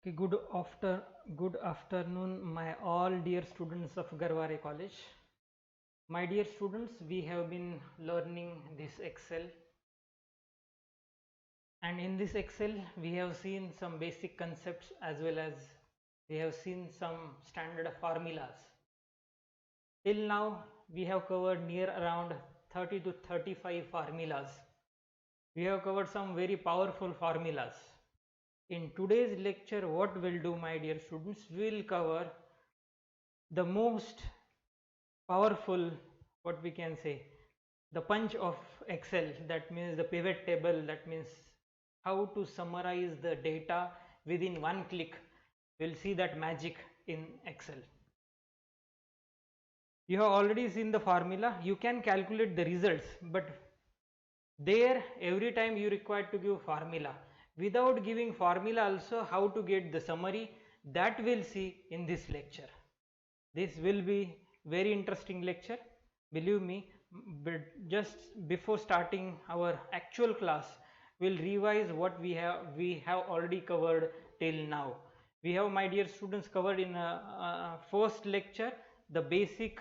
Okay, good afternoon, my all dear students of Garware College. My dear students, we have been learning this Excel, and in this Excel we have seen some basic concepts as well as we have seen some standard formulas. Till now we have covered near around 30 to 35 formulas. We have covered some very powerful formulas. In today's lecture, what we'll do, my dear students, we'll cover the most powerful, what we can say, the punch of Excel, that means the pivot table, that means how to summarize the data within one click. We'll see that magic in Excel. You have already seen the formula. You can calculate the results, but there every time you require to give formula. Without giving formula also, how to get the summary, that we'll see in this lecture. This will be very interesting lecture, believe me. But just before starting our actual class, we'll revise what we have already covered till now. We have, my dear students, covered in first lecture the basic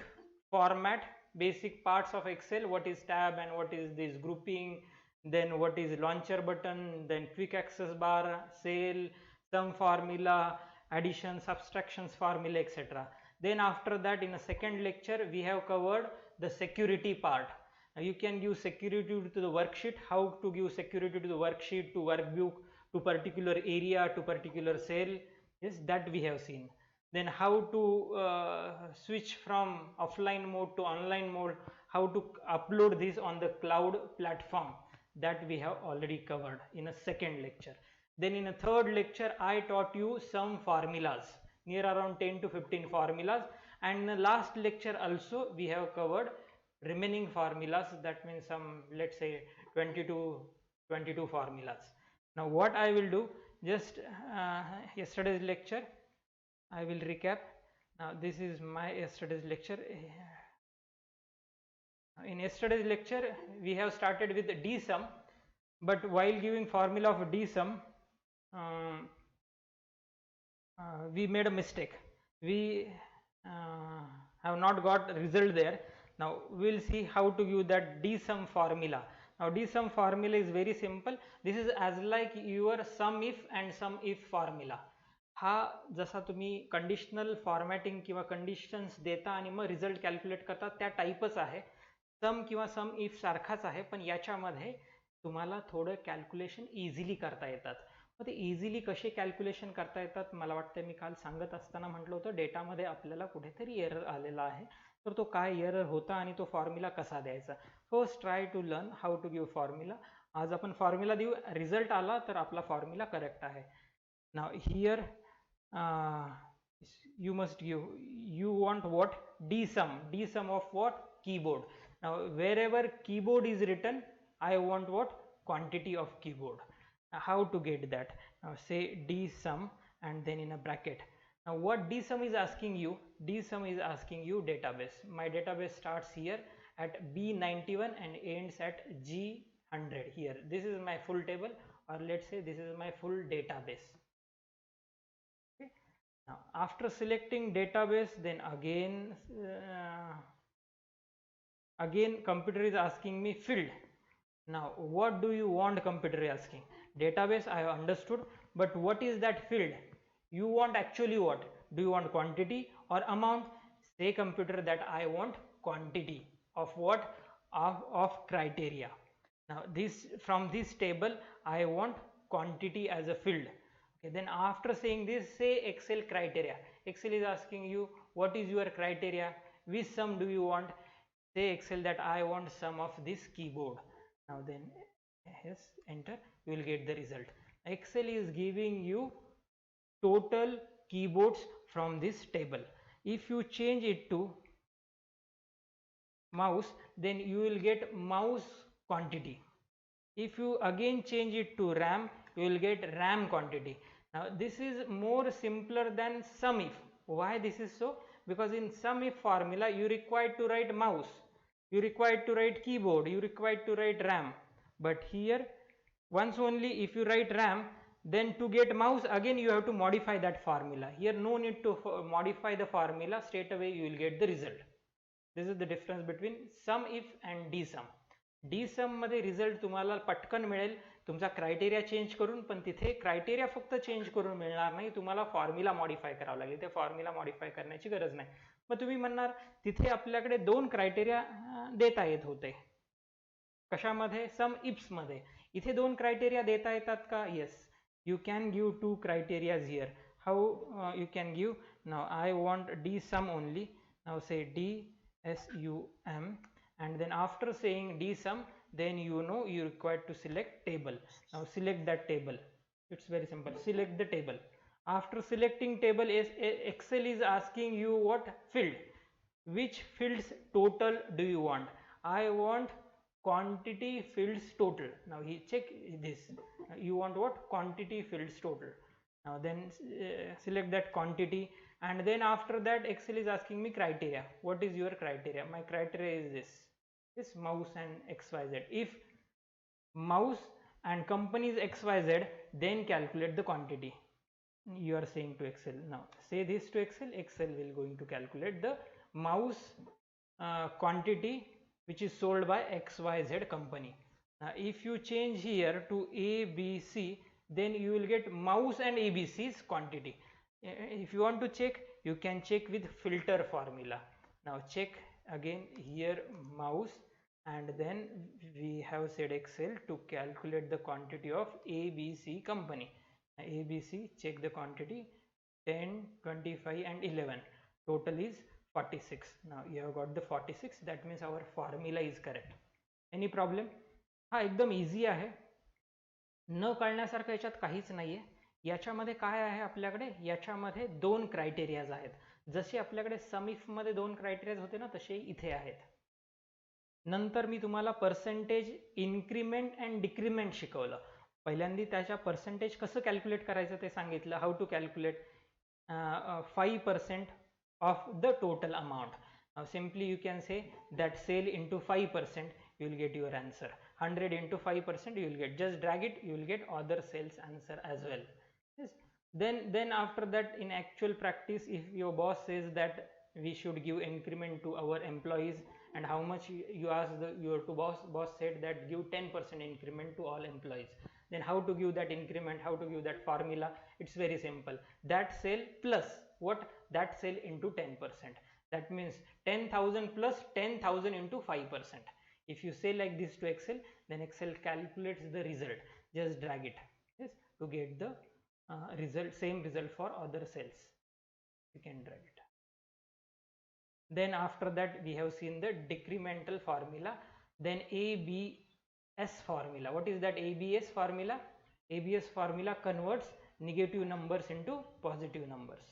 format, basic parts of Excel, what is tab and what is this grouping, then what is launcher button, then quick access bar, cell, sum formula, addition, subtractions formula, etc. Then after that, in a second lecture, we have covered the security part. Now you can give security to the worksheet, how to give security to the worksheet, to workbook, to particular area, to particular cell. Yes, that we have seen. Then how to switch from offline mode to online mode, how to upload this on the cloud platform, that we have already covered in a second lecture. Then in a third lecture, I taught you some formulas, near around 10 to 15 formulas, and in the last lecture also we have covered remaining formulas, that means some, let's say, 22 formulas. Now what I will do, just yesterday's lecture I will recap. Now this is my yesterday's lecture. In yesterday's lecture we have started with the DSUM, but while giving formula of DSUM, we made a mistake. We have not got result there. Now we'll see how to use that DSUM formula. Now DSUM formula is very simple. This is as like your sum if and sum if formula. हा जसा तुम्ही conditional formatting किंवा conditions देता आणि मग result calculate करता त्या टाईपच आहे. सम किंवा सम इफ सारखाच आहे, पण याच्यामध्ये तुम्हाला थोडं कॅल्क्युलेशन इझिली करता येतात. मग ते इझिली कसे कॅल्क्युलेशन करता येतात, मला वाटतं मी काल सांगत असताना म्हटलं होतं डेटामध्ये आपल्याला कुठेतरी एरर आलेला आहे, तर तो काय एरर होता आणि तो फॉर्म्युला कसा द्यायचा. First try to learn how to give formula. आज आपण फॉर्म्युला देऊ, रिझल्ट आला तर आपला फॉर्म्युला करेक्ट आहे. Now here you must give, you want what, dsum of what, keyboard. Now wherever keyboard is written, I want what, quantity of keyboard. Now, how to get that? Now say dsum and then in a bracket. Now what dsum is asking you, dsum is asking you database. My database starts here at B91 and ends at G100 here. This is my full table, or let's say this is my full database. Now after selecting database, then again computer is asking me field. Now what do you want, computer is asking. Database I have understood, but what is that field you want actually? What do you want, quantity or amount? Say computer that I want quantity of what, of criteria. Now this, from this table I want quantity as a field. Then after saying this, say Excel criteria. Excel is asking you what is your criteria, which sum do you want. Say Excel that I want sum of this keyboard. Now then yes, enter, you will get the result. Excel is giving you total keyboards from this table. If you change it to mouse, then you will get mouse quantity. If you again change it to RAM, you will get RAM quantity. Now this is more simpler than sum if. Why this is so? Because in sum if formula you require to write mouse, you require to write keyboard, you require to write RAM. But here once only if you write RAM, Then to get mouse, again you have to modify that formula. Here no need to modify the formula, straight away you will get the result. This is the difference between sum if and dsum. dsum मध्ये result तुम्हाला पटकन मिळेल तुमचा criteria change करून, पण तिथे criteria फक्त change करून मिळणार नाही, तुम्हाला फॉर्म्युला मॉडिफाय करावं लागेल. ते फॉर्म्युला मॉडिफाय करण्याची गरज नाही. मग तुम्ही म्हणणार तिथे आपल्याकडे दोन क्रायटेरिया देता येत होते. कशामध्ये? सम इफ्स मध्ये. इथे दोन क्रायटेरिया देता येतात का? Yes, you can give two criteria here. How you can give? Now I want dsum only. Now say DSUM, and then after saying dsum, then you know you required to select table. Now select that table. It's very simple. Select the table. After selecting table, Excel is asking you what field. Which fields total do you want? I want quantity fields total. Now he check this. You want what? Quantity fields total. Now then select that quantity, and then after that Excel is asking me criteria. What is your criteria? My criteria is this mouse and XYZ. If mouse and company is XYZ, then calculate the quantity. You are saying to Excel. Now say this to Excel. Excel will going to calculate the mouse quantity which is sold by XYZ company. Now if you change here to ABC, then you will get mouse and ABC's quantity. If you want to check, you can check with filter formula. Now check again here mouse, and then we have said Excel to calculate the quantity of ABC company. ABC, check the quantity 10, 25 and 11. Total is 46. Now you have got the 46. That means our formula is correct. Any problem? हा एकदम easy आहे, न कळण्यासारखं याच्यात काहीच नाहीये. याच्यामध्ये काय आहे आपल्याकडे? याच्यामध्ये दोन क्रायटेरियाज आहेत. जसे आपल्याकडे सम इफ मध्ये दोन क्रायटेरियाज होते ना, तसे इथे आहेत. नंतर मी तुम्हाला पर्सेंटेज इन्क्रीमेंट अँड डिक्रीमेंट शिकवलं. पहिल्यांदा त्याच्या पर्सेंटेज कसं कॅल्क्युलेट करायचं ते सांगितलं. How to calculate 5% of the total amount. Now simply you can say that cell into 5%, you will get your answer. 100 into 5% you will get, just drag it, you will get other cells answer as well. Yes. Then after that, in actual practice, if your boss says that we should give increment to our employees, and how much you ask your boss said that give 10% increment to all employees, then how to give that increment, how to give that formula? It's very simple. That cell plus what? That cell into 10%. That means 10,000 plus 10,000 into 5%. If you say like this to Excel, then Excel calculates the result. Just drag it, yes, to get the result, same result for other cells. You can drag it. Then after that, we have seen the decremental formula. Then ABS formula. What is that ABS formula? ABS formula converts negative numbers into positive numbers.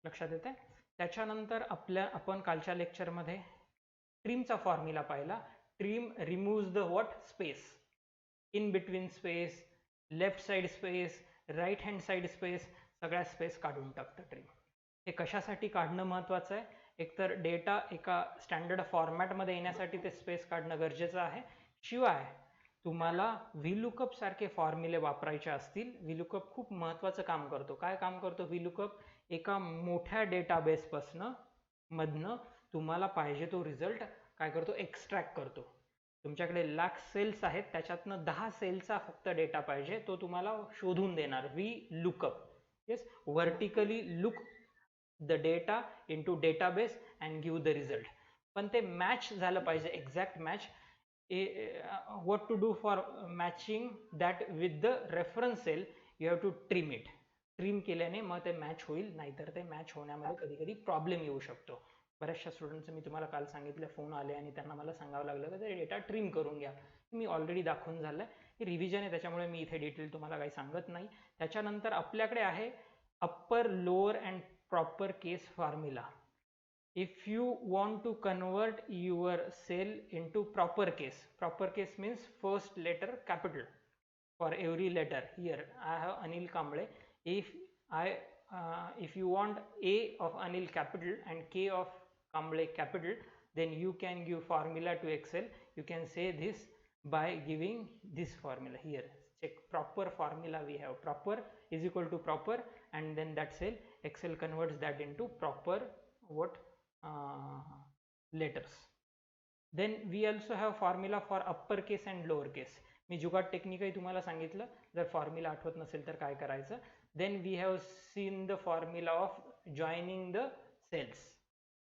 लक्षात येते. त्याच्यानंतर आपण कालच्या lecture मध्ये ट्रिमचा formula पाहिला. Trim removes the what? Space. In between space, left side space, right hand side space, सगळ्या space काढून टाकतं ट्रिम. हे कशासाठी काढणं महत्वाचं आहे? एकतर डेटा एका स्टँडर्ड फॉर्मॅटमध्ये येण्यासाठी ते स्पेस काढणं गरजेचं आहे. शिवाय तुम्हाला व्हीलुकअप सारखे फॉर्म्युले वापरायचे असतील. व्हीलुकअप खूप महत्वाचं काम करतो. काय काम करतो व्हीलुकअप? एका मोठ्या डेटाबेसपासनं मधनं तुम्हाला पाहिजे तो रिझल्ट काय करतो? एक्स्ट्रॅक्ट करतो. तुमच्याकडे लाख सेल्स आहेत, त्याच्यातनं 10 सेलचा फक्त डेटा पाहिजे, तो तुम्हाला शोधून देणार vlookup. Yes, vertically look the data into database and give the result. पण ते मॅच झालं पाहिजे, exact match. what to do for matching that with the reference cell? You have to trim it. Trim केल्याने मग ते match होईल, नाहीतर ते match होण्यामध्ये कधी कधी प्रॉब्लेम येऊ शकतो. बऱ्याचशा स्टुडंटचं मी तुम्हाला काल सांगितलं, फोन आले आणि त्यांना मला सांगावं लागलं की ते डेटा ट्रिम करून घ्या. मी ऑलरेडी दाखवून झालंय, हे रिव्हिजन आहे, त्याच्यामुळे मी इथे डिटेल तुम्हाला काही सांगत नाही. त्याच्यानंतर आपल्याकडे आहे upper, lower and proper case formula. If you want to convert your cell into proper case means first letter capital for every letter. Here I have Anil Kamble. If you want A of Anil capital and K of Kamble capital, then you can give formula to Excel. You can say this by giving this formula here. check proper formula we have. Proper is equal to proper, and then that cell Excel converts that into proper what letters. Then we also have formula for uppercase and lowercase. मी जुगाड टेक्निकही तुम्हाला सांगितलं, जर formula आठवत नसेल तर काय करायचं. Then we have seen the formula of joining the cells,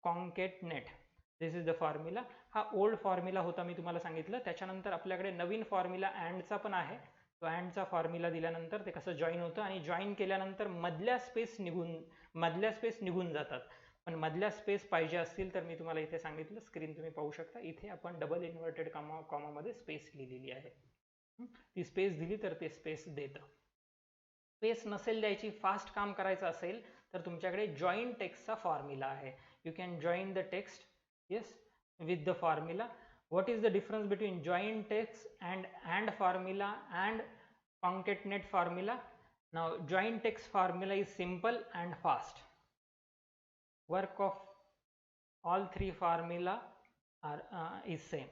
concatenate. This is the formula. हा old formula होता, मी तुम्हाला सांगितलं. त्याच्यानंतर आपल्याकडे नवीन फॉर्म्युला अँडचा पण आहे. तो अँडचा फॉर्म्युला दिल्यानंतर ते कसं जॉईन होतं, आणि जॉईन केल्यानंतर मधल्या स्पेस निघून जातात. पण मधल्या स्पेस पाहिजे असतील तर मी तुम्हाला इथे सांगितलं, स्क्रीन तुम्ही पाहू शकता. इथे आपण डबल इन्व्हर्टेड कॉमामध्ये स्पेस लिहिलेली आहे. ती स्पेस दिली तर ते स्पेस देतं. स्पेस नसेल द्यायची, फास्ट काम करायचं असेल तर तुमच्याकडे जॉईन टेक्स्टचा फॉर्म्युला आहे. You can join the text yes with the formula. What is the difference between join text and formula and concatenate formula? Now join text formula is simple and fast. Work of all three formula are is same.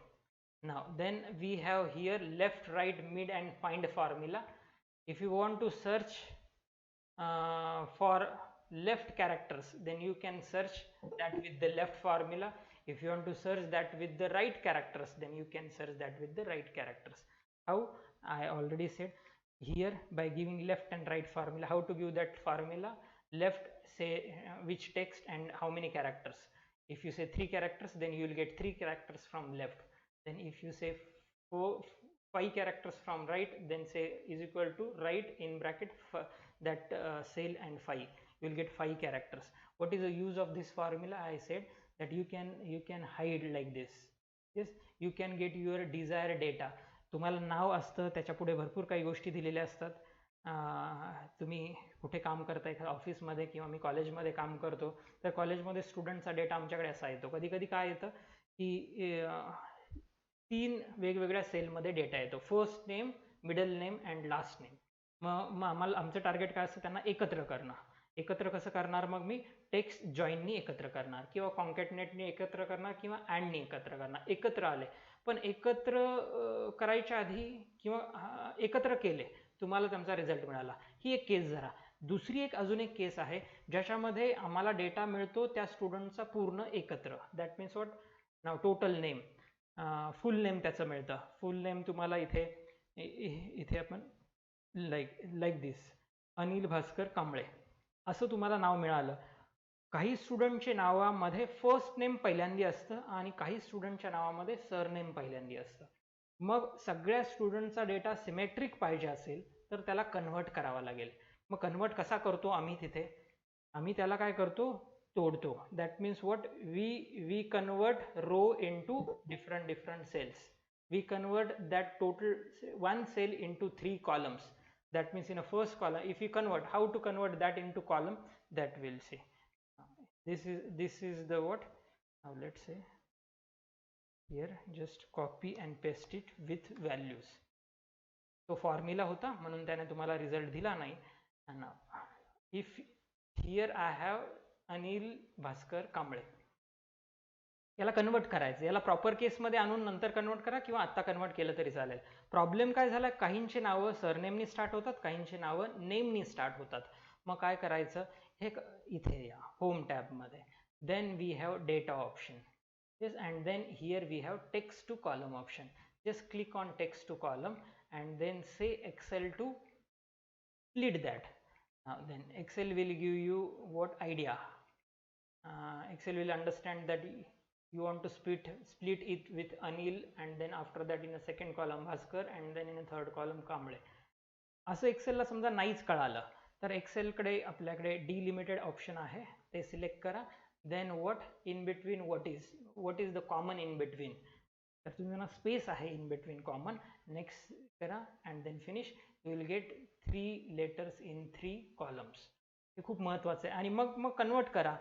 Now then we have here left, right, mid and find formula. If you want to search for left characters, then you can search that with the left formula. If you want to search that with the right characters, then you can search that with the right characters. How? I already said here, by giving left and right formula. How to give that formula? Left, say which text and how many characters. If you say 3 characters, then you will get 3 characters from left. Then if you say 5 characters from right, then say is equal to right in bracket that cell and 5. You will get 5 characters. What is the use of this formula? I said that you can hide like this. Yes, you can get your desired data. तुम्हाला नाव असतं, त्याच्या पुढे भरपूर काही गोष्टी दिलेल्या असतात. तुम्ही कुठे काम करता, एखाद्या ऑफिसमध्ये किंवा मी कॉलेजमध्ये काम करतो, तर कॉलेजमध्ये स्टुडंटचा डेटा आमच्याकडे असा येतो. कधी कधी काय येतं की 3 वेगवेगळ्या सेलमध्ये डेटा येतो. First name, middle name and last name. मग आम्हाला आमचं टार्गेट काय असतं, त्यांना एकत्र करणं. एकत्र कसं करणार, मग मी टेक्स्ट जॉईननी एकत्र करणार किंवा कॉन्कॅटनेटनी एकत्र करणार किंवा अँडनी एकत्र करणार. एकत्र आले, पण एकत्र करायच्या आधी किंवा एकत्र केले, तुम्हाला त्यांचा रिझल्ट मिळाला, ही एक केस जरा. दुसरी एक अजून एक केस आहे ज्याच्यामध्ये आम्हाला डेटा मिळतो त्या स्टुडंटचा पूर्ण एकत्र. That means what, now total name, full name त्याचं मिळतं. फुल नेम तुम्हाला इथे आपण लाईक दिस, अनिल भास्कर कांबळे असं तुम्हाला नाव मिळालं. काही स्टुडंटच्या नावामध्ये फर्स्ट नेम पहिल्यांदी असतं आणि काही स्टुडंटच्या नावामध्ये सरनेम पहिल्यांदी असतं. मग सगळ्या स्टुडंटचा डेटा सिमेट्रिक पाहिजे असेल तर त्याला कन्व्हर्ट करावा लागेल. मग कन्व्हर्ट कसा करतो आम्ही, तिथे आम्ही त्याला काय करतो, तोडतो. That means what, we convert row into different cells. We convert that total 1 cell into 3 columns. That means in a first column, if you convert, how to convert that into column, that we'll see. This is the what, now let's say here just copy and paste it with values. तो formula होता म्हणून त्याने तुम्हाला result दिला नाही. If here I have Anil Bhaskar Kamble, याला convert करायचं. याला प्रॉपर केसमध्ये आणून नंतर कन्वर्ट करा किंवा आत्ता कन्वर्ट केलं तरी चालेल. प्रॉब्लेम काय झाला, काहींची नावं सरनेमनी स्टार्ट होतात, काहींची नावं नेमनी स्टार्ट होतात. मग काय करायचं, हे इथे या होम टॅबमध्ये, then we have data option. Yes, and then here we have text to column option. Just click on text to column and then say Excel to split that. Now then Excel will give you what idea. Excel will understand that you want to split it with Anil, and then after that in a second column Bhaskar, and then in a third column Kamble. असं एक्सेलला समजा नाहीच कळालं तर एक्सेलकडे आपल्याकडे delimited option आहे, ते select करा. Then what in between, what is the common in between, तर तुम्हाला स्पेस आहे इन बिटवीन कॉमन, नेक्स्ट करा and then finish. You will get 3 letters in 3 columns. हे खूप महत्त्वाचं आहे. आणि मग कन्वर्ट करा.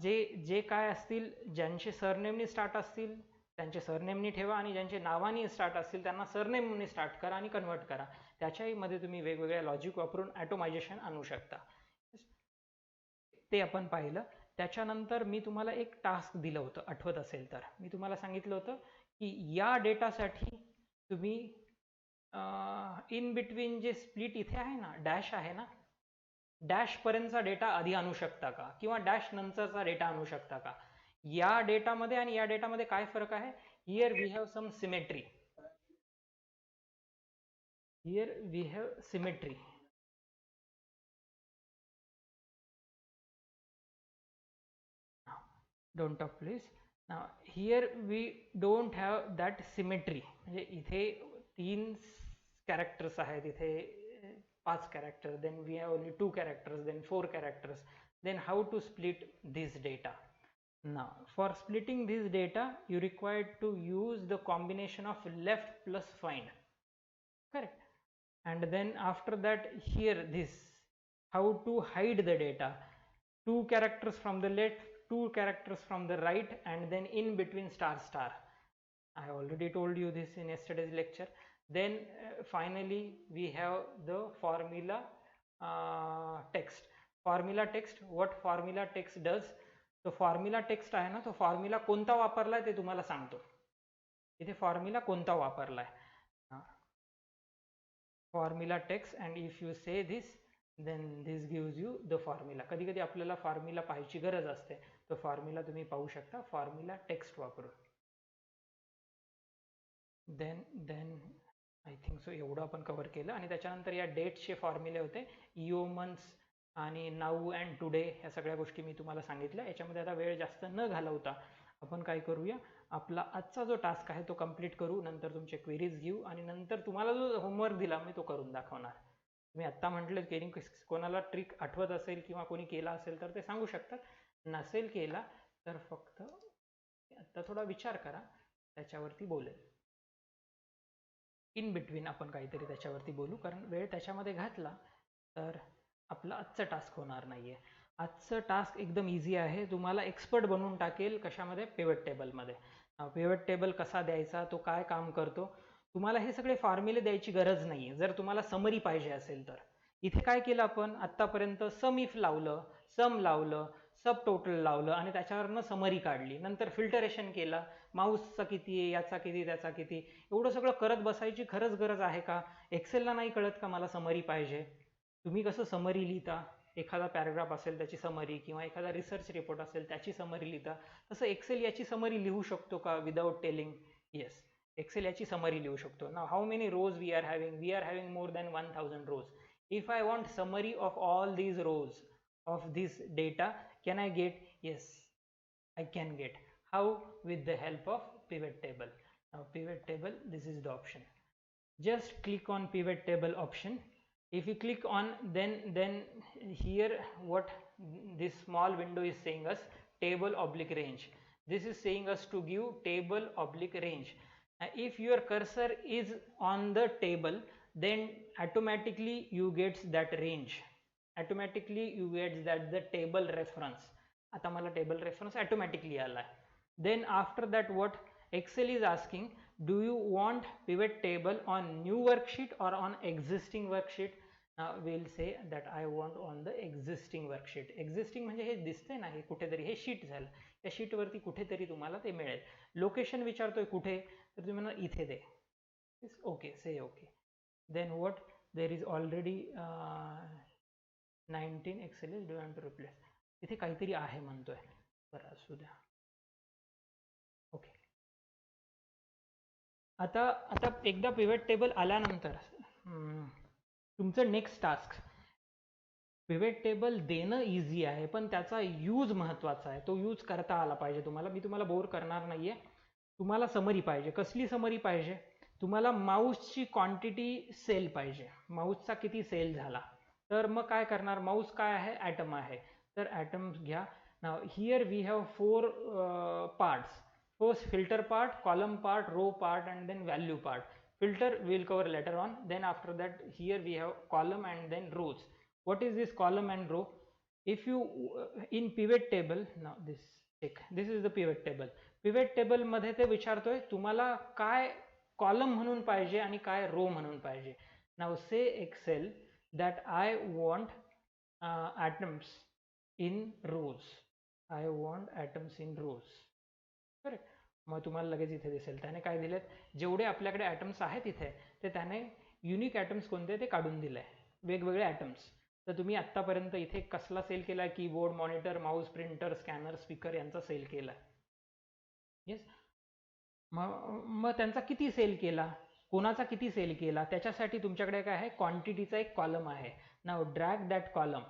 जे काय असतील, ज्यांचे सरनेमनी स्टार्ट असतील त्यांचे सरनेमनी ठेवा, आणि ज्यांचे नावानी स्टार्ट असतील त्यांना सरनेमनी स्टार्ट करा आणि कन्वर्ट करा. त्याच्याही मध्ये तुम्ही वेगवेगळ्या लॉजिक वापरून ॲटोमायझेशन आणू शकता. ते आपण पाहिलं. त्याच्यानंतर मी तुम्हाला एक टास्क दिलं होतं, आठवत असेल तर मी तुम्हाला सांगितलं होतं की या डेटासाठी तुम्ही इन बिटवीन जे स्प्लिट इथे आहे ना, डॅश आहे ना, डॅश पर्यंतचा डेटा आधी आणू शकता का, किंवा डॅश नंतरचा डेटा आणू शकता का? या डेटामध्ये आणि या डेटामध्ये काय फरक आहे? Here we have some symmetry. Here we have symmetry. Now, don't talk please. Now here we don't have that symmetry. म्हणजे इथे 3 characters आहेत, इथे 5 characters, then we have only 2 characters, then 4 characters. Then how to split this data? Now for splitting this data you required to use the combination of left plus find. Correct. And then after that, here this, how to hide the data, 2 characters from the left, 2 characters from the right, and then in between star star. I already told you this in yesterday's lecture. Then finally we have the formula text. Formula text, what formula text does? तो formula text आहे ना, तो formula कोणता वापरलाय ते तुम्हाला सांगतो. इथे formula कोणता वापरलाय, formula text, and if you say this then this gives you the formula. कधी कधी आपल्याला फॉर्म्युला पाहायची गरज असते, तो फॉर्म्युला तुम्ही पाहू शकता फॉर्म्युला टेक्स्ट वापरून. देन आय थिंक सो एवढं आपण कव्हर केलं. आणि त्याच्यानंतर या डेट्सचे फॉर्म्युले होते, इओ मंथ्स आणि नाऊ अँड टुडे, ह्या सगळ्या गोष्टी मी तुम्हाला सांगितल्या. याच्यामध्ये आता वेळ जास्त न घालवता आपण काय करूया, आपला आजचा जो टास्क आहे तो कंप्लीट करू, नंतर तुमचे क्वेरीज घेऊ, आणि नंतर तुम्हाला जो होमवर्क दिला मी तो करून दाखवणार. तुम्ही आत्ता म्हटलं की कोणाला ट्रिक आठवत असेल किंवा कोणी केला असेल तर ते सांगू शकतात, नसेल केला तर फक्त आत्ता थोडा विचार करा, त्याच्यावरती बोलेल. इन बिटवीन आपण काहीतरी त्याच्यावरती बोलू, कारण वेळ त्याच्यामध्ये घातला तर आपलं आजचं टास्क होणार नाहीये. आजचं टास्क एकदम इझी आहे, तुम्हाला एक्सपर्ट बनवून टाकेल कशामध्ये, पिव्हट टेबलमध्ये. पिव्हट टेबल कसा द्यायचा, तो काय काम करतो, तुम्हाला हे सगळे फॉर्म्युले द्यायची गरज नाही. जर तुम्हाला समरी पाहिजे असेल तर इथे काय केलं आपण आतापर्यंत, सम इफ लावलं, सम लावलं, सब टोटल लावलं, आणि त्याच्यावरनं समरी काढली, नंतर फिल्टरेशन केलं, माऊसचा किती आहे, याचा किती, त्याचा किती, एवढं सगळं करत बसायची खरंच गरज आहे का? एक्सेलला नाही कळत का मला समरी पाहिजे? तुम्ही कसं समरी लिहिता, एखादा पॅराग्राफ असेल त्याची समरी, किंवा एखादा रिसर्च रिपोर्ट असेल त्याची समरी लिहिता, तसं एक्सेल याची समरी लिहू शकतो का विदाउट टेलिंग? येस, एक्सेल याची समरी लिहू शकतो. Now how many rows we are having more than 1000 rows. If I want summary of all these rows of this data, can I get? Yes, I can get. How? With the help of pivot table. Now pivot table, this is the option. Just click on pivot table option. If you click on, then here what this small window is saying us, table oblique range. This is saying us to give table oblique range. If your cursor is on the table, then automatically you get that range. Automatically you get that the table reference. आता मला table reference automatically आला. Then after that what Excel is asking, do you want pivot table on new worksheet or on existing worksheet? We'll say that I want on the existing worksheet. Existing म्हणजे हे दिसतंय ना, हे कुठेतरी हे sheet झालं, त्या sheet वरती कुठेतरी तुम्हाला ते मिळेल. लोकेशन विचारतोय कुठे, तर तुम्ही म्हणा इथे दे. ओके, से okay. Then what, there is already 19 Excel is due to replace. इथे काहीतरी आहे म्हणतोय, बरं असू द्या. ओके, आता एकदा पिव्हट टेबल आल्यानंतर तुमचं नेक्स्ट टास्क, पिव्हट टेबल देणं इझी आहे पण त्याचा यूज महत्त्वाचा आहे, तो यूज करता आला पाहिजे तुम्हाला. मी तुम्हाला बोर करणार नाहीये. तुम्हाला समरी पाहिजे. कसली समरी पाहिजे? तुम्हाला माऊसची क्वांटिटी सेल पाहिजे, माऊसचा किती सेल झाला. तर मग काय करणार, माऊस काय आहे, ॲटम आहे, तर ॲटम घ्या. नाव here we have 4 parts. First filter part, column part, row part, and then value part. Filter we will cover later on. Then after that here we have column and then rows. What is this column and row? If you in pivot table, now this check, this is the pivot table. Pivot table मध्ये ते विचारतोय तुम्हाला काय column म्हणून पाहिजे आणि काय रो म्हणून पाहिजे. Now say Excel that I want atoms in rows. I want atoms in rows. Correct. मग तुम्हाला लगेच इथे दिसेल त्याने काय दिलेत, जेवढे आपल्याकडे ॲटम्स आहेत इथे ते त्याने युनिक ॲटम्स कोणते ते काढून दिलंय, वेगवेगळे ॲटम्स. तर तुम्ही आत्तापर्यंत इथे कसला सेल केला? Keyboard, monitor, Mouse, printer, scanner, speaker यांचा सेल केला. येस. मग त्यांचा किती सेल केला, कोणाचा किती सेल केला, त्याच्यासाठी तुमच्याकडे काय आहे? क्वांटिटीचा एक कॉलम आहे. Now drag that column,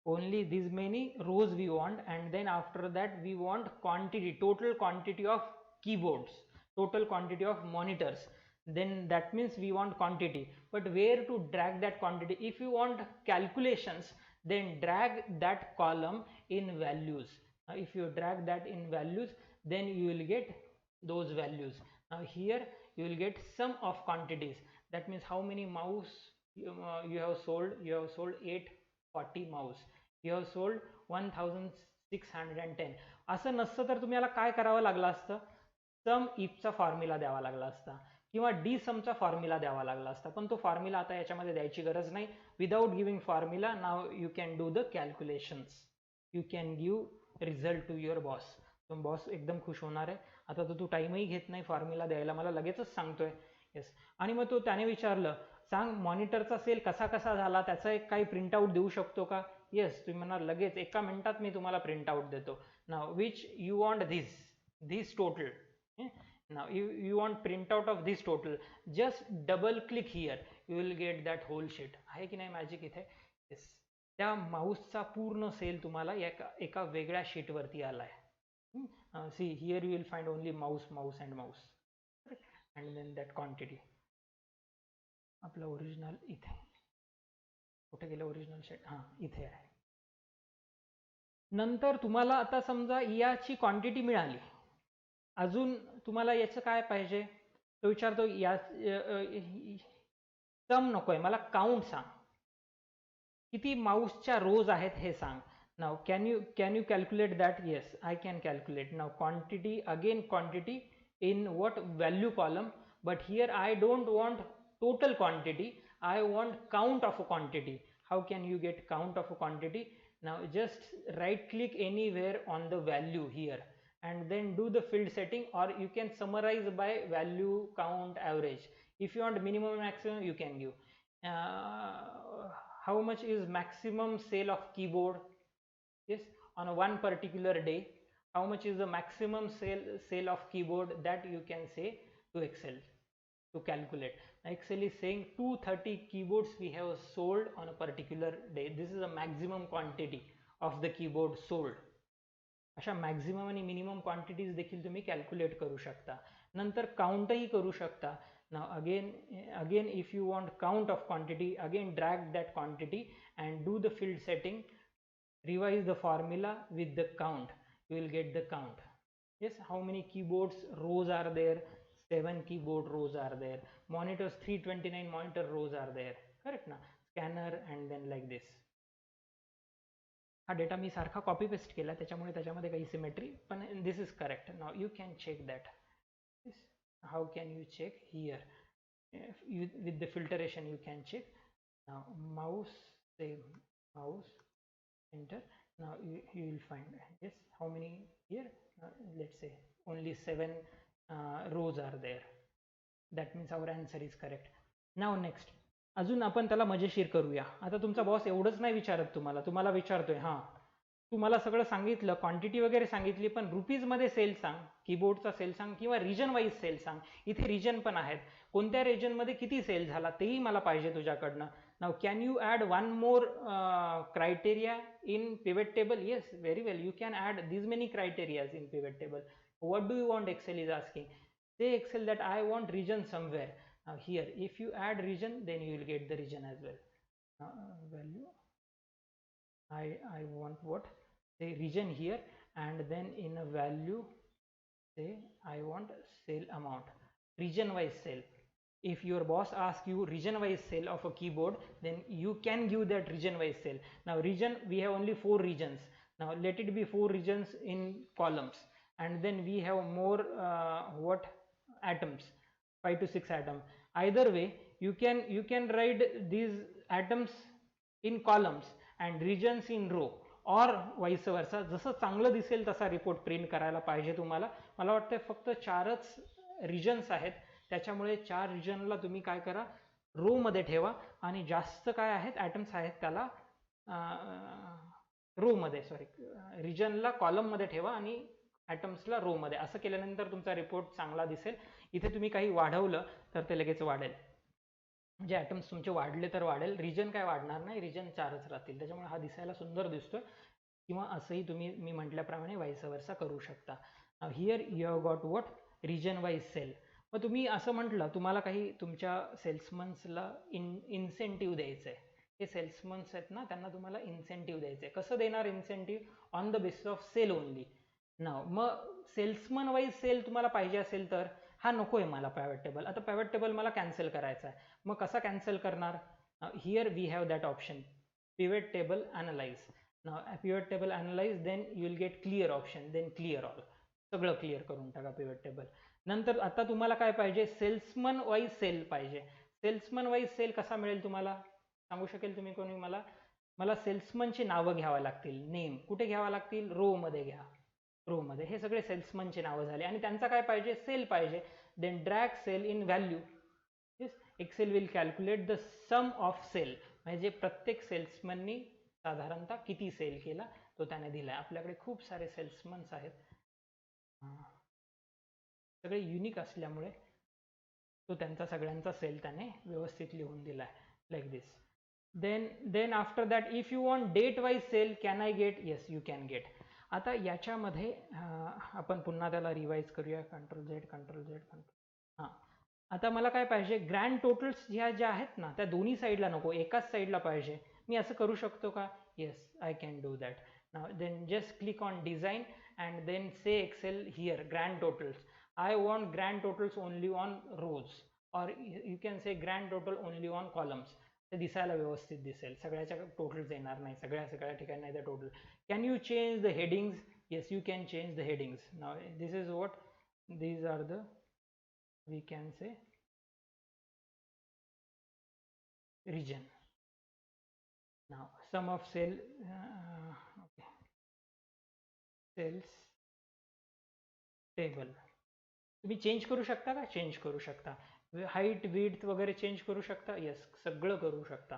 only this many rows we want, and then after that we want quantity, total quantity of keyboards, total quantity of monitors, then that means we want quantity. But where to drag that quantity? If you want calculations, then drag that column in values. Now if you drag that in values, then you will get those values. Now here you will get sum of quantities. That means how many mouse you have sold. You have sold 840 mouse. You have sold 1610. असं नसतं तर तुम्हाला काय करावं लागलं असतं? सम इफचा formula द्यावा लागला असता किंवा डी समचा फॉर्म्युला द्यावा लागला असता, पण तो फॉर्म्युला आता याच्यामध्ये द्यायची गरज नाही. Without giving formula now you can do the calculations, you can give result to your boss. तो बॉस एकदम खुश होणार आहे. आता तर तू टाईमही घेत नाही फॉर्म्युला द्यायला, मला लगेचच सांगतोय. येस. आणि मग तो त्याने विचारलं, सांग मॉनिटरचा सेल कसा कसा झाला, त्याचा एक काही प्रिंटआउट देऊ शकतो का? येस. तुम्ही म्हणणार लगेच 1 मिनिटात मी तुम्हाला प्रिंटआउट देतो. Now which you want this total. Now you want printout of this total, just double click here, you will get that whole sheet. आहे की नाही मॅजिक इथे? Yes. त्या माऊसचा पूर्ण सेल तुम्हाला एका वेगळ्या शीट वरती आलाय. See here you will find only mouse and mouse, and then that quantity. आपलं ओरिजिनल इथे कुठे गेलं ओरिजिनल शीट? हां, इथे आहे. नंतर तुम्हाला आता समजा याची क्वांटिटी मिळाली, अजून तुम्हाला याचं काय पाहिजे? तो विचारतो या सम नकोय, मला काउंट सांग, किती माऊसच्या रोज आहेत हे सांग. Now can you calculate that? Yes, I can calculate. Now quantity, again quantity in what value column, but here I don't want total quantity, I want count of a quantity. How can you get count of a quantity? Now just right click anywhere on the value here and then do the field setting, or you can summarize by value, count, average. If you want minimum, maximum, you can give. How much is maximum sale of keyboard? Yes, on one particular day. How much is the maximum sale of keyboard? That you can say to Excel to calculate. Excel is saying 230 keyboards we have sold on a particular day. This is the maximum quantity of the keyboard sold. अशा maximum आणि minimum quantities देखील तुम्ही calculate करू शकता. नंतर काउंटही करू शकता. Now again if you want count of quantity, again drag that quantity and do the field setting, revise the formula with the count, you will get the count. Yes, how many keyboards rows are there? 7 keyboard rows are there. Monitors, 329 monitor rows are there. Correct na? Scanner and then like this. हा data मी सारखा copy paste केला, त्याच्यामुळे त्याच्यामध्ये काही symmetry, पण this is correct. Now you can check that. How can you check? Here with the filtration you can check. Now mouse, say mouse, enter. Now you will find, yes, how many here? Let's say only 7 rows are there. That means our answer is correct. Now next, अजून आपण त्याला मजेशीर करूया. आता तुमचा boss एवढंच नाही विचारत तुम्हाला विचारतोय, हां तुम्हाला सगळं सांगितलं, क्वांटिटी वगैरे सांगितली, पण रुपीज मध्ये सेल सांग, कीबोर्डचा सेल सांग किंवा रिजन वाईज सेल सांग. इथे रिजन पण आहेत, कोणत्या रिजन मध्ये किती सेल झाला तेही मला पाहिजे तुझ्याकडनं. Now can you add one more criteria in pivot table? Yes, very well, you can add these many criterias in pivot table. What do you want? Excel is asking. Say Excel that I want region somewhere. Now here if you add region, then you will get the region as well. Value, I want what? Say region here, and then in a value say I want sale amount, region wise sale. If your boss asks you region wise sale of a keyboard, then you can give that region wise sale. Now region, we have only 4 regions. Now let it be 4 regions in columns, and then we have more what atoms, 5 to 6 atoms. Either way you can write these atoms in columns and regions in row, or vice versa. जसं चांगलं दिसेल तसा report print करायला पाहिजे तुम्हाला. मला वाटतं फक्त 4च रिजन्स आहेत, त्याच्यामुळे 4 रिजनला तुम्ही काय करा, रो मध्ये ठेवा आणि जास्त काय आहेत ॲटम्स आहेत त्याला रो मध्ये सॉरी रिजनला कॉलम मध्ये ठेवा आणि ॲटम्सला रो मध्ये. असं केल्यानंतर तुमचा रिपोर्ट चांगला दिसेल. इथे तुम्ही काही वाढवलं तर ते लगेच वाढेल. म्हणजे ॲटम्स तुमचे वाढले तर वाढेल, रिजन काय वाढणार नाही, रिजन 4च राहतील. त्याच्यामुळे हा दिसायला सुंदर दिसतोय. किंवा असंही तुम्ही मी म्हटल्याप्रमाणे वाईस वर्सा करू शकता. Here you have got what region wise sale. मग तुम्ही असं म्हटलं तुम्हाला काही तुमच्या सेल्समन्सला इन्सेंटिव्ह द्यायचं आहे. हे सेल्समन्स आहेत ना, त्यांना तुम्हाला इन्सेंटिव्ह द्यायचं आहे. कसं देणार incentive? On the basis of sale only. Now मग सेल्समन वाईज सेल तुम्हाला पाहिजे असेल तर हा नको आहे मला पिव्हट टेबल. आता पिव्हट टेबल मला कॅन्सल करायचा आहे. मग कसा कॅन्सल करणार? Here we have that option pivot table analyse. Now pivot table analyze, then you will get clear option, then clear all. सगळं क्लिअर करून टाका पिव्हट टेबल. नंतर आता तुम्हाला काय पाहिजे? सेल्समन वाईज सेल पाहिजे. सेल्समन वाईज सेल कसा मिळेल तुम्हाला? सांगू शकेल तुम्ही कोणी मला? मला सेल्समनची नावं घ्यावं लागतील. नेम कुठे घ्यावं लागतील? रो मध्ये घ्या. रो मध्ये. हे सगळे सेल्समनचे नावं झाले आणि त्यांचा काय पाहिजे? सेल पाहिजे. Then drag cell in value. Excel will calculate the sum of cell. म्हणजे प्रत्येक सेल्समननी साधारणतः किती सेल केला तो त्याने दिलाय. आपल्याकडे खूप सारे सेल्समन्स आहेत, सगळे युनिक असल्यामुळे तो त्यांचा सगळ्यांचा सेल त्याने व्यवस्थित लिहून दिलाय like this. Then after that if you want date wise cell can I get? Yes you can get. आता याच्यामध्ये आपण पुन्हा त्याला रिवाइज करूया. कंट्रोल झेड कंट्रोल झेड हां. आता मला काय पाहिजे? ग्रँड टोटल्स ह्या ज्या आहेत ना त्या दोन्ही साईडला नको, एकाच साईडला पाहिजे. मी असं करू शकतो का? Yes, I can do that. Now then just click on design and then say Excel here grand totals. I want grand totals only on rows, or you can say grand total only on columns. ते दिसायला व्यवस्थित दिसेल. सगळ्याच्या totals येणार नाही, सगळ्या ठिकाणी नाही ते total. Can you change the headings? Yes, you can change the headings. Now this is what these are the, we can say, region. Now sum of cell, okay, cells table तुम्ही change करू शकता का? Change करू शकता. Height width वगैरे change करू शकता. Yes, सगळं करू शकता.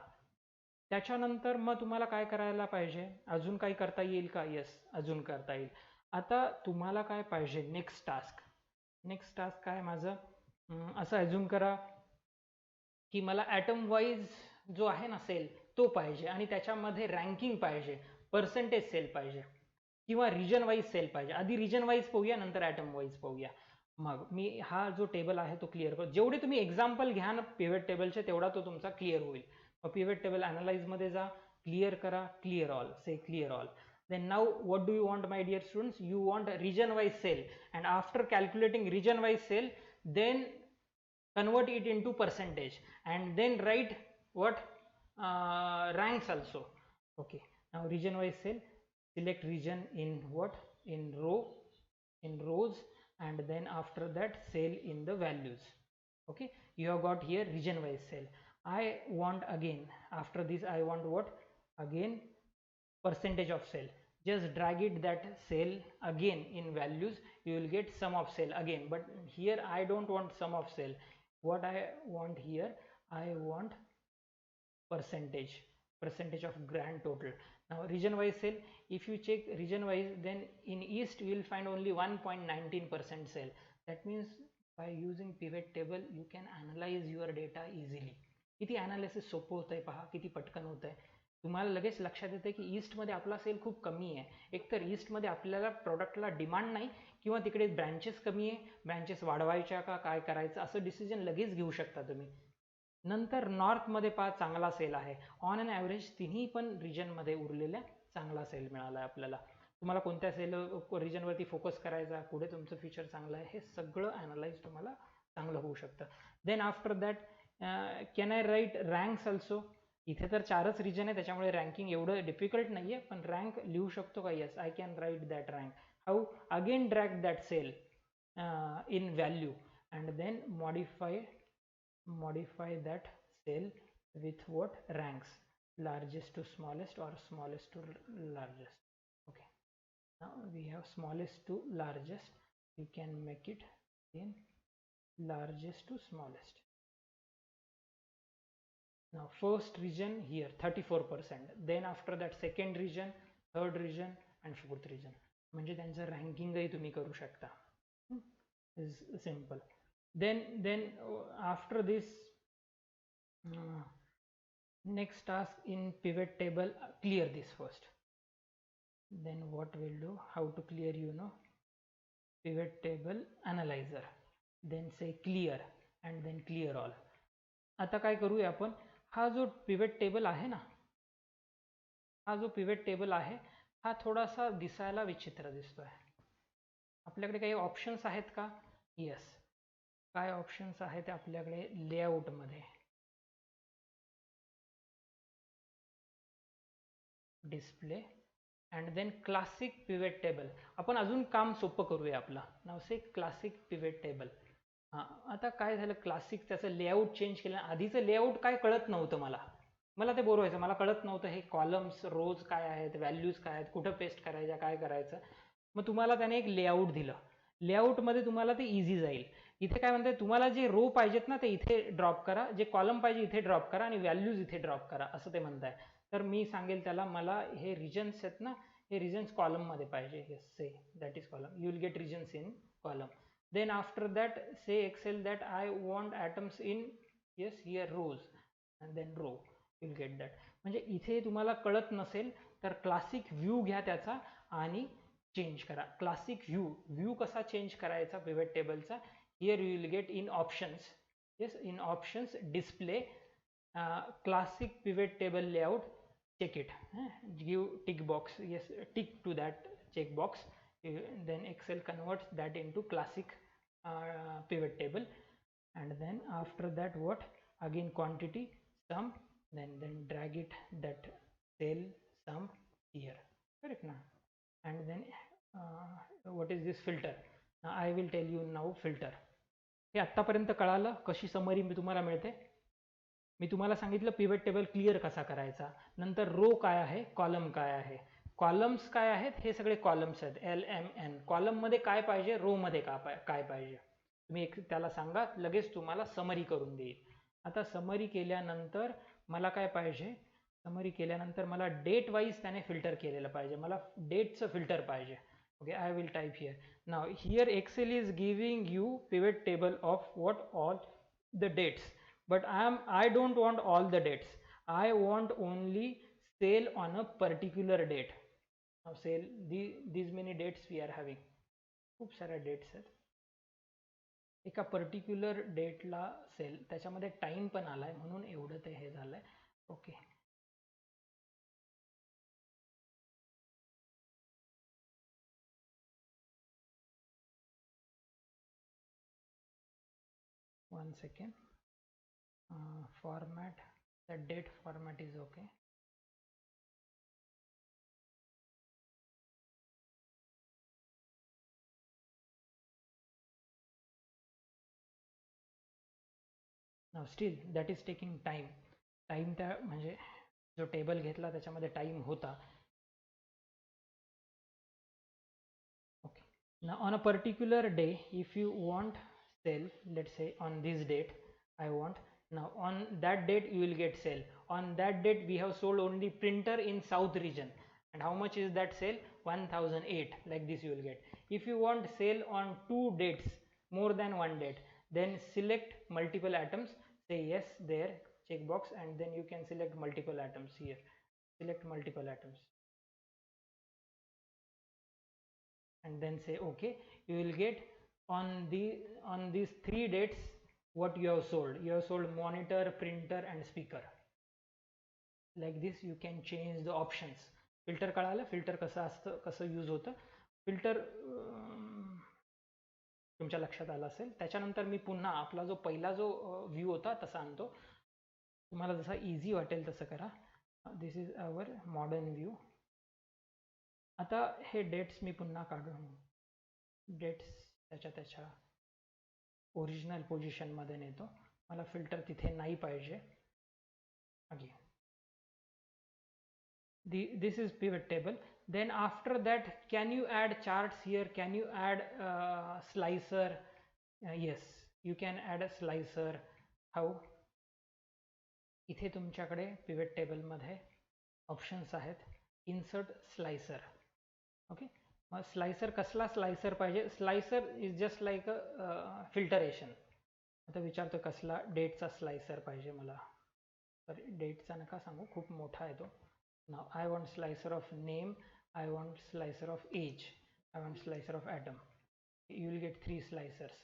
त्याच्यानंतर मग तुम्हाला काय करायला पाहिजे? अजून काही करता येईल का? येस, अजून करता येईल. आता तुम्हाला काय पाहिजे? Next task. नेक्स्ट टास्क काय माझं? असं अज्यूम करा की मला ॲटम वाईज जो आहे ना सेल तो पाहिजे आणि त्याच्यामध्ये रँकिंग पाहिजे, पर्सेंटेज सेल पाहिजे किंवा रिजन वाईज सेल पाहिजे. आधी रिजन वाईज पाहूया, नंतर ॲटम वाईज पाहूया. मग मी हा जो टेबल आहे तो क्लिअर करतो. जेवढे तुम्ही एक्झाम्पल घ्या ना पिव्हट टेबलचे तेवढा तो तुमचा क्लिअर होईल. मग पिव्हट टेबल अनालाइज मध्ये जा, क्लिअर करा, क्लिअर ऑल, से clear all. Then now what do you want, my dear students? You want a region wise cell, and after calculating region wise cell, then convert it into percentage and then write what ranks also. Okay, now region wise cell, select region in what? In rows, and then after that cell in the values. Okay, you have got here region wise cell. I want again, after this I want what? Again percentage of cell. Just drag it that cell again in values, you will get sum of cell again. But here I don't want sum of cell. What I want here, I want percentage of grand total. Now region wise cell, if you check region wise, then in east you will find only 1.19% cell. That means by using pivot table you can analyze your data easily. किती analysis सोपं होत आहे पहा, किती पटकन होत आहे. तुम्हाला लगेच लक्षात येते की ईस्टमध्ये आपला सेल खूप कमी आहे. एकतर ईस्टमध्ये आपल्याला प्रोडक्टला डिमांड नाही किंवा तिकडे ब्रँचेस कमी आहे, ब्रँचेस वाढवायच्या का काय करायचं असं डिसिजन लगेच घेऊ शकता तुम्ही. नंतर नॉर्थमध्ये पहा चांगला सेल आहे. ऑन अन ॲव्हरेज तिन्ही पण रिजनमध्ये उरलेल्या चांगला सेल मिळाला आहे आपल्याला. तुम्हाला कोणत्या सेल रिजनवरती फोकस करायचा, पुढे तुमचं फ्युचर चांगलं आहे, हे सगळं ॲनालाइज तुम्हाला चांगलं होऊ शकतं. Then after that can I write ranks also. इथे तर 4च रिजन आहे त्याच्यामुळे रँकिंग एवढं डिफिकल्ट नाही आहे, पण रँक लिहू शकतो का? Yes, I can write that rank. How? Again drag that cell in value and then modify that cell with what? Ranks, largest to smallest or smallest to largest. Okay, now we have smallest to largest. You can make it in largest to smallest. Now first region here 34%, then after that second region, third region and fourth region. म्हणजे त्यांचं रँकिंगही तुम्ही करू शकता. Is simple. Then after this next task in pivot table, clear this first. Then what we'll do, how to clear, pivot table analyzer, then say clear and then clear all. आता काय करूया आपण, हा जो पिवट टेबल आहे ना, हा जो पिवट टेबल आहे हा थोडासा दिसायला विचित्र दिसतोय. आपल्याकडे काही ऑप्शन्स आहेत का? यस. काय ऑप्शन्स आहेत आपल्याकडे लेआउट मध्ये? Display and then classic pivot table. आपण अजून काम सोपं करूया आपला. नाव से क्लासिक पिवट टेबल. आता काय झालं, क्लासिक त्याचं लेआउट चेंज केलं. आधीचं लेआउट काय कळत नव्हतं मला ते बोर व्हायचं. मला कळत नव्हतं हे कॉलम्स रोज काय आहेत, व्हॅल्यूज काय आहेत, कुठं पेस्ट करायच्या, काय करायचं. मग तुम्हाला त्याने एक लेआउट दिलं. लेआउटमध्ये तुम्हाला ते इझी जाईल. इथे काय म्हणते, तुम्हाला जे रो पाहिजेत ना ते इथे ड्रॉप करा, जे कॉलम पाहिजे इथे ड्रॉप करा आणि व्हॅल्यूज इथे ड्रॉप करा असं ते म्हणताय. तर मी सांगेल त्याला, मला हे रिजन्स आहेत ना, हे रिजन्स कॉलममध्ये पाहिजे. Yes, say that is column. You will get regions in column. Then after that say Excel that I want atoms in, yes, here rows and then row. You'll get that. म्हणजे इथे तुम्हाला कळत नसेल तर classic view घ्या त्याचा आणि change करा. क्लासिक व्ह्यू कसा चेंज करायचा पिवट टेबलचा? Here you will get in options. Yes, in options display classic pivot table layout. check it, give tick box, yes, tick to that check box. Then Excel converts that into classic pivot table. And then after that what, again quantity sum, then drag it that cell sum here, correct now. And then what is this filter? Now I will tell you now filter. हे आतापर्यंत कळालं कशी summary मी तुम्हाला मिळते. मी तुम्हाला सांगितलं pivot table clear कसा करायचा. नंतर रो काय आहे, कॉलम काय आहे. कॉलम्स काय आहेत, हे सगळे कॉलम्स आहेत, LMN. कॉलम मध्ये काय पाहिजे, रो मध्ये काय पाहिजे, तुम्ही एक त्याला सांगा, लगेच तुम्हाला समरी करून देईल. आता समरी केल्यानंतर मला काय पाहिजे, समरी केल्यानंतर मला डेट वाईज त्याने फिल्टर केलेलं पाहिजे. मला डेटचं फिल्टर पाहिजे. Okay, I will type here. Now here Excel is giving you pivot table of what, all the dates. But I don't want all the dates. I want only sale on a particular date. Now sale, these many dates we are having. खूप साऱ्या dates आहेत. एका particular डेटला cell, त्याच्यामध्ये time पण आलाय म्हणून एवढं ते हे झालंय. Okay, one second. Format, the date format is okay. Now still that is taking time. त्या म्हणजे जो टेबल घेतला त्याच्यामध्ये टाइम होता. Okay, now on a particular day if you want sale, let's say on this date I want, now on that date you will get sale. On that date we have sold only printer in south region, and how much is that sale? 1008. Like this you will get. If you want sale on 2 dates, more than one date, then select multiple items, say yes there, check box, and then you can select multiple items here. Select multiple items and then say okay. You will get on these 3 dates what you have sold. You have sold monitor, printer and speaker. Like this you can change the options. Filter कळालं, filter कसं असतं, कसं use होतं. Filter तुमच्या लक्षात आलं असेल. त्याच्यानंतर मी पुन्हा आपला जो पहिला जो व्ह्यू होता तसा आणतो. तुम्हाला जसा इझी वाटेल तसं करा. This is our modern view. आता हे डेट्स मी पुन्हा काढून, डेट्स त्याच्या ओरिजिनल पोझिशन मध्ये नेतो. मला फिल्टर तिथे नाही पाहिजे. Again this is pivot table. Then after that can you add charts here, can you add slicer? Yes, you can add a slicer. How? इथे तुमच्याकडे पिवट टेबलमध्ये ऑप्शन्स आहेत. Insert slicer. ओके, मग स्लायसर कसला slicer पाहिजे? Slicer is just like a filtration. आता विचारतो कसला? डेटचा स्लायसर पाहिजे मला. सॉरी, डेटचा नका सांगू, खूप मोठा आहे तो. Now I want slicer of name, I want slicer of age, I want slicer of atom. You will get 3 slicers.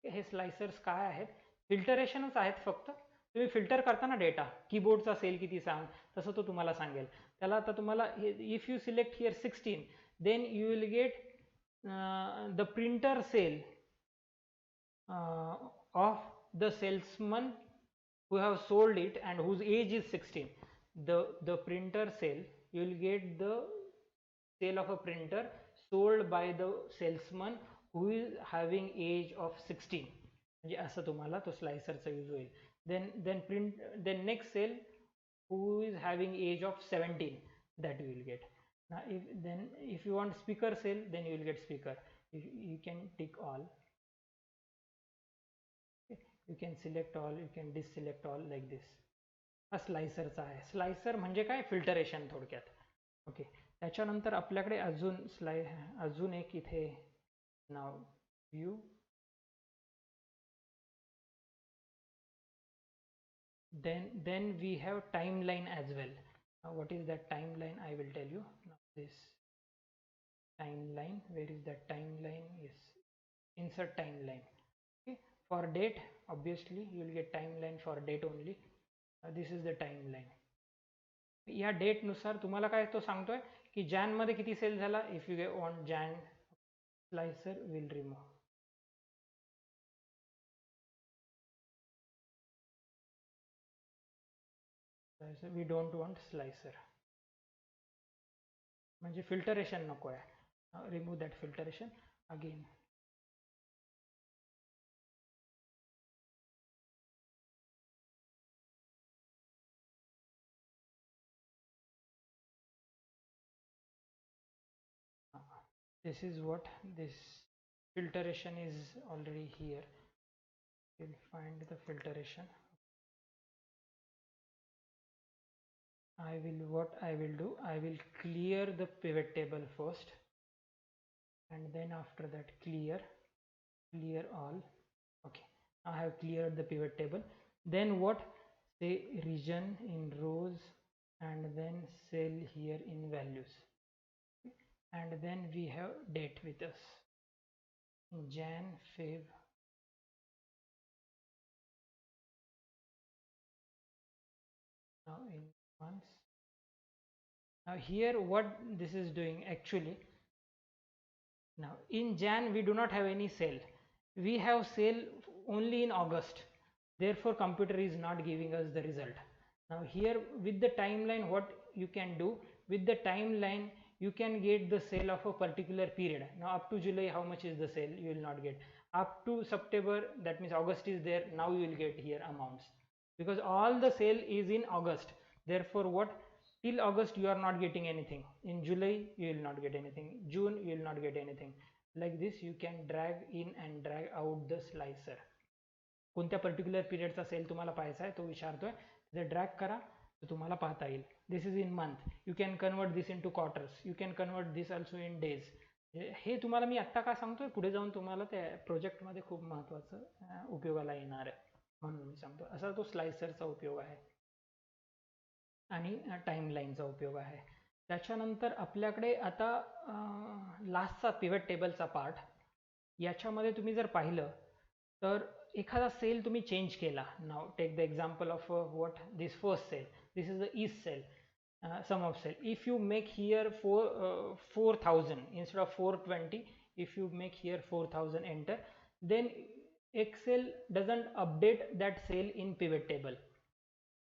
हे स्लायसर्स काय आहेत? फिल्टरेशनच आहेत फक्त. तुम्ही फिल्टर करताना डेटा, कीबोर्डचा सेल किती सांग, तसं तो तुम्हाला सांगेल. त्याला आता तुम्हाला if you select here 16, then you will get the printer sale of the salesman who have sold it and whose age is 16. The printer sale, you will get the sale of a printer sold by the salesman who is having age of 16. म्हणजे असं तुम्हाला तो स्लायसरचा use होईल. then next sale who is having age of 17, that you will get. Now if you want speaker sale, then you will get speaker. You can tick all. Okay. You can select all, you can deselect all like this. हा स्लायसरचा आहे. Slicer म्हणजे काय? Filtration थोडक्यात. Okay, त्याच्यानंतर आपल्याकडे अजून एक इथे नाव view. then we have timeline as well. Now what is that timeline? I will tell you. Now this timeline, where is that timeline? Is insert timeline. Okay, for date, obviously you will get timeline for date only. This is the timeline. या date नुसार तुम्हाला काय तो सांगतोय की Jan मध्ये किती sale झाला. If you want Jan, slicer will remove. We don't want slicer, म्हणजे फिल्टरेशन नको आहे. Remove that filtration again. This is what this filtration is already here. You'll find the filtration. What I will do, I will clear the pivot table first, and then after that clear all. Okay, I have cleared the pivot table. Then what? Say region in rows, and then cell here in values. And then we have date with us, Jan, Feb. Now in months. Now here what this is doing actually, now in Jan we do not have any sale. We have sale only in August. Therefore computer is not giving us the result. Now here with the timeline, what you can do, with the timeline you can get the sale of a particular period. Now up to July, how much is the sale? You will not get. Up to September, that means August is there. Now you will get here amounts, because all the sale is in August. Therefore what? Till August you are not getting anything. In July you will not get anything. June you will not get anything. Like this you can drag in and drag out the slicer. कोणत्या particular पिरियडचा cell तुम्हाला पाहायचा आहे तो विचारतोय. जर drag करा तर तुम्हाला पाहता येईल. This is in month. You can convert this into quarters. You can convert this also in days. हे तुम्हाला मी आत्ता का सांगतोय, पुढे जाऊन तुम्हाला त्या प्रोजेक्टमध्ये खूप महत्त्वाचं उपयोगाला येणार आहे म्हणून मी सांगतो. असा तो स्लायसरचा उपयोग आहे आणि टाईमलाईनचा उपयोग आहे. त्याच्यानंतर आपल्याकडे आता लास्टचा पिवट टेबलचा पार्ट. याच्यामध्ये तुम्ही जर पाहिलं तर एखादा सेल तुम्ही चेंज केला. Now take the example of what this first cell. This is the east cell, sum of cell. If you make here 4000 instead of 420, if you make here 4000, enter, then Excel doesn't update that cell in pivot table.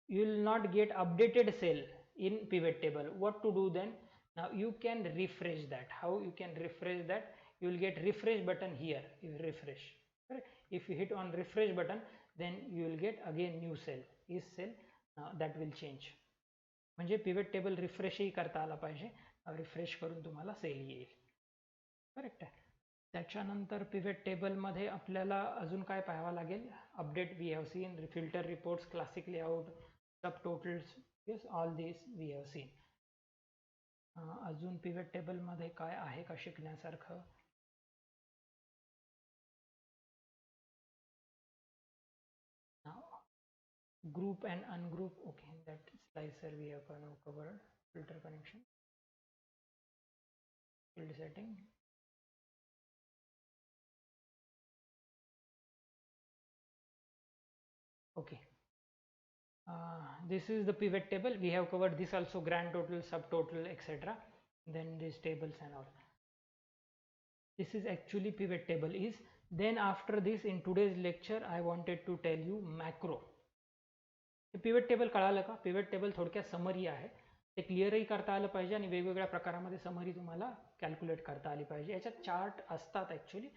You will not get updated cell in pivot table. What to do then? Now you can refresh that. How you can refresh that? You will get refresh button here. You refresh. Correct? If you hit on refresh button, then you will get again new cell. Is cell. Now that will change. म्हणजे pivot table रिफ्रेशही करता आला पाहिजे. Refresh करून तुम्हाला cell येईल. Correct आहे. त्याच्यानंतर pivot टेबलमध्ये आपल्याला अजून काय पाहावं लागेल? Update we have seen, filter reports, classic layout, subtotals. Yes, all these we have seen. अजून pivot table मध्ये काय आहे का शिकण्यासारखं? Now group and ungroup, okay, that slicer we have kind of covered. Filter connection, field setting. Okay, this is the pivot table. We have covered this also, grand total, subtotal, etc. Then these tables and all. This is actually pivot table is. Then after this, in today's lecture I wanted to tell you macro. Pivot table कळालं का? Pivot table थोडक्यात summary आहे, ते क्लिअरही करता आलं पाहिजे आणि वेगवेगळ्या प्रकारामध्ये समरी तुम्हाला कॅल्क्युलेट करता आली पाहिजे. याच्यात चार्ट असतात ॲक्च्युली,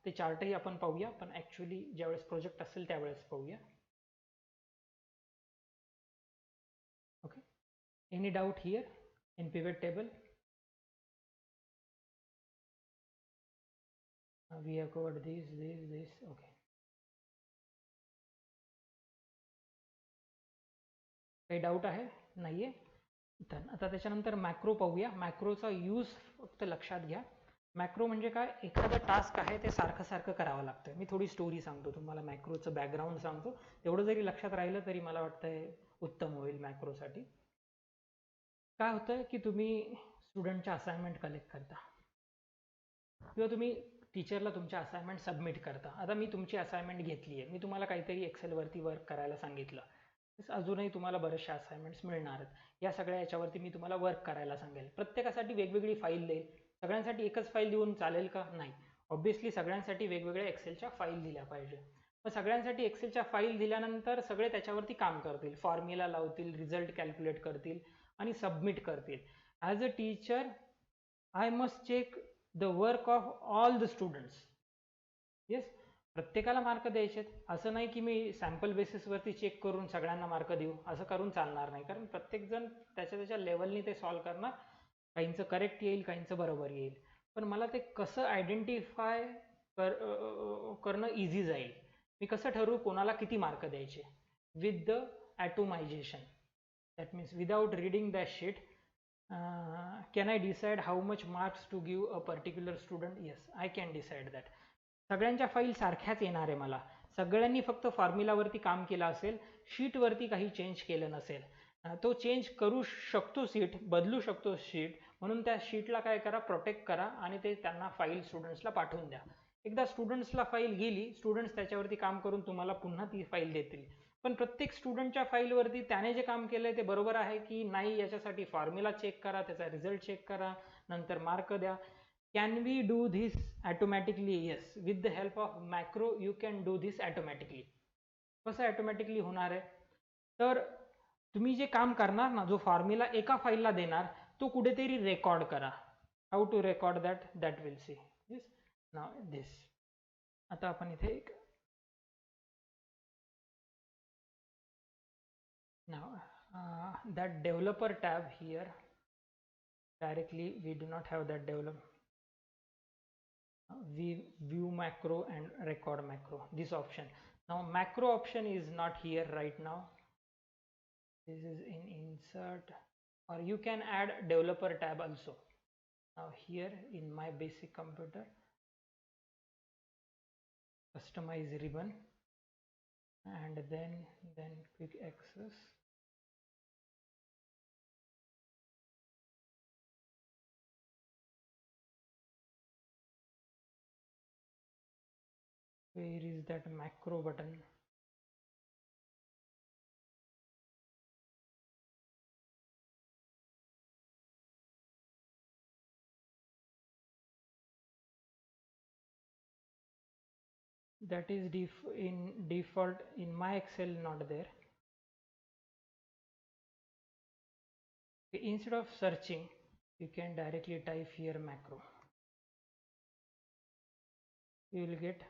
ते चार्टही आपण पाहूया, पण ॲक्च्युली ज्यावेळेस प्रोजेक्ट असेल त्यावेळेस पाहूया. Okay, any doubt here in pivot table? We have covered this. Okay, काही डाऊट आहे? नाहीये. तर आता त्याच्यानंतर मॅक्रो पाहूया. मॅक्रोचा यूज फक्त लक्षात घ्या. मॅक्रो म्हणजे काय? एखादं टास्क आहे ते सारखं सारखं करावं लागतं. मी थोडी स्टोरी सांगतो तुम्हाला, मॅक्रोचं बॅकग्राऊंड सांगतो. तेवढं जरी लक्षात राहिलं तरी मला वाटतंय उत्तम होईल मॅक्रोसाठी. काय होतं की तुम्ही स्टुडंटच्या असाइनमेंट कलेक्ट करता किंवा तुम्ही टीचरला तुमच्या असाइनमेंट सबमिट करता. आता मी तुमची असाइनमेंट घेतली आहे, मी तुम्हाला काहीतरी एक्सेलवरती वर्क करायला सांगितलं. अजूनही तुम्हाला बरेचशा असाइनमेंट्स मिळणार आहेत. या सगळ्या याच्यावरती मी तुम्हाला वर्क करायला सांगेल. प्रत्येकासाठी वेगवेगळी फाईल देईल. सगळ्यांसाठी एकच फाईल देऊन चालेल का? नाही. ऑब्व्हियसली सगळ्यांसाठी वेगवेगळ्या एक्सेलच्या फाईल दिल्या पाहिजे. मग सगळ्यांसाठी एक्सेलच्या फाईल दिल्यानंतर सगळे त्याच्यावरती काम करतील, फॉर्म्युला लावतील, रिझल्ट कॅल्क्युलेट करतील आणि सबमिट करतील. As a teacher I must check the work of all the students. Yes, प्रत्येकाला मार्क द्यायचे. असं नाही की मी सॅम्पल बेसिसवरती चेक करून सगळ्यांना मार्क देऊ, असं करून चालणार नाही. कारण प्रत्येकजण त्याच्या त्याच्या लेवलनी ते सॉल्व्ह करणार. काहींचं करेक्ट येईल, काहींचं बरोबर येईल. पण मला ते कसं आयडेंटिफाय करणं इझी जाईल. मी कसं ठरवू कोणाला किती मार्क द्यायचे? With the ॲटोमायझेशन. That means without reading that sheet can I decide how much marks to give a particular student? Yes, I can decide that. सगळ्यांच्या फाईल सारख्याच येणार आहे मला. सगळ्यांनी फक्त फॉर्म्युलावरती काम केलं असेल, शीटवरती काही चेंज केलं नसेल. तो चेंज करू शकतो शीट, बदलू शकतो शीट, म्हणून त्या शीटला काय करा, प्रोटेक्ट करा आणि ते त्यांना फाईल स्टुडंट्सला पाठवून द्या. एकदा स्टुडंट्सला फाईल गेली, स्टुडंट्स त्याच्यावरती काम करून तुम्हाला पुन्हा ती फाईल देतील. पण प्रत्येक स्टुडंटच्या फाईलवरती त्याने जे काम केलंय ते बरोबर आहे की नाही याच्यासाठी फॉर्म्युला चेक करा, त्याचा रिझल्ट चेक करा, नंतर मार्क द्या. Can we do this automatically? Yes, with the help of macro you can do this automatically. कसं ऑटोमॅटिकली होणार आहे? तर तुम्ही जे काम करणार ना, जो फॉर्म्युला एका फाईलला देणार तो कुठेतरी रेकॉर्ड करा. How to record that will see. This now this. आता आपण इथे एक now that developer tab here, directly we do not have that develop. We view macro and record macro, this option. Now macro option is not here right now. This is in insert, or you can add developer tab also. Now here in my basic computer, customize ribbon, and then quick access. Where is that macro button? That is in default in my Excel, not there. Instead of searching, you can directly type here macro. You will get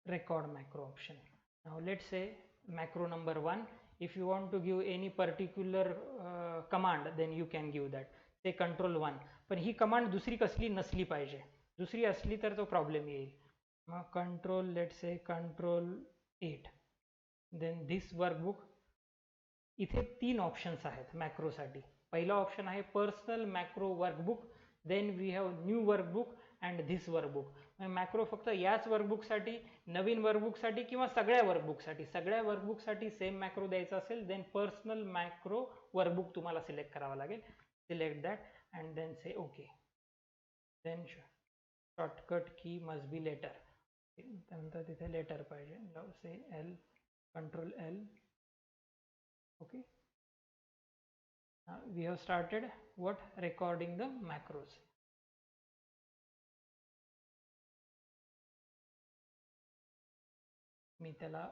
record macro option. Now let's say macro number 1. If you want to give any particular command, then you can give that. Say control 1. पण ही command दुसरी कसली नसली पाहिजे. दुसरी असली तर तो problem येईल. मग control, let's say control 8. Then this workbook इथे 3 ऑप्शन्स आहेत मॅक्रोसाठी. पहिला ऑप्शन आहे personal macro workbook, then we have new workbook and this workbook. Macro फक्त याच वर्कबुकसाठी, नवीन वर्कबुकसाठी किंवा सगळ्या वर्कबुकसाठी. सगळ्या वर्कबुकसाठी सेम मॅक्रो द्यायचा असेल देन पर्सनल मॅक्रो वर्कबुक तुम्हाला सिलेक्ट करावा लागेल. सिलेक्ट दॅट अँड देन से ओके. देन शॉर्टकट की मस्ट बी लेटर. त्यानंतर तिथे लेटर पाहिजे. से L, control L. Okay, we have started what recording the macros. मी त्याला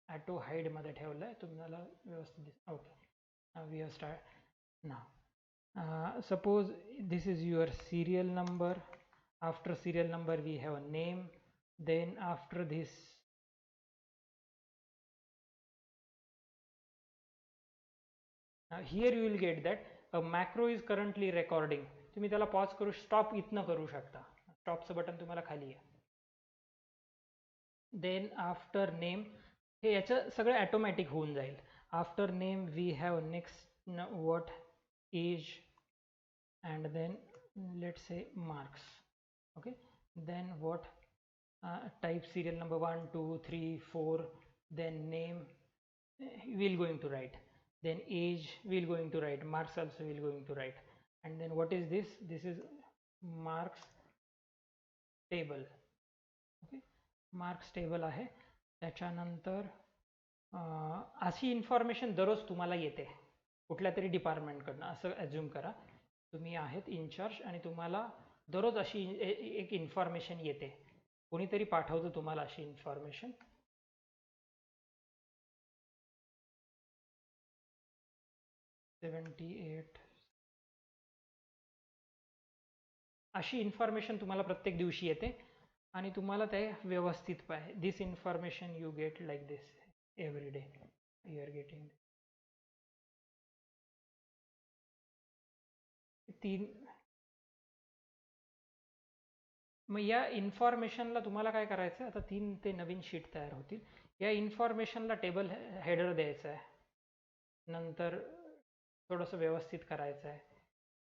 ऑटो हाईड मध्ये ठेवलंय, तुम्हाला व्यवस्थित दिसेल. Okay, we have started now. Suppose this is your serial number. After serial number we have a name, then after this here you will get that a macro is currently recording. तुम्ही त्याला pause करू, stop इथनं करू शकता. स्टॉपचं button तुम्हाला खाली आहे. Then after name, हे याचं सगळं ॲटोमॅटिक होऊन जाईल. After name we have next what age and then let say marks. Okay, then what type serial number 1 2 3 4, then name we'll going to write, then age we'll going to write, marks also we'll going to write, and then what is this? This is marks table. Okay, marks table आहे. त्याच्यानंतर अशी information दररोज तुम्हाला येते कुठल्या तरी डिपार्टमेंटकडनं. असं assume करा तुम्ही आहेत इन्चार्ज आणि तुम्हाला दररोज अशी एक इन्फॉर्मेशन येते, कोणीतरी पाठवतं तुम्हाला अशी इन्फॉर्मेशन. 78 अशी इन्फॉर्मेशन तुम्हाला प्रत्येक दिवशी येते आणि तुम्हाला ते व्यवस्थित पाहिजे. This information you get like this every day you are getting. 3. मग या इन्फॉर्मेशनला तुम्हाला काय करायचं आहे, आता 3 ते नवीन शीट तयार होतील. या इन्फॉर्मेशनला टेबल हेडर द्यायचं आहे, नंतर थोडंसं व्यवस्थित करायचं आहे.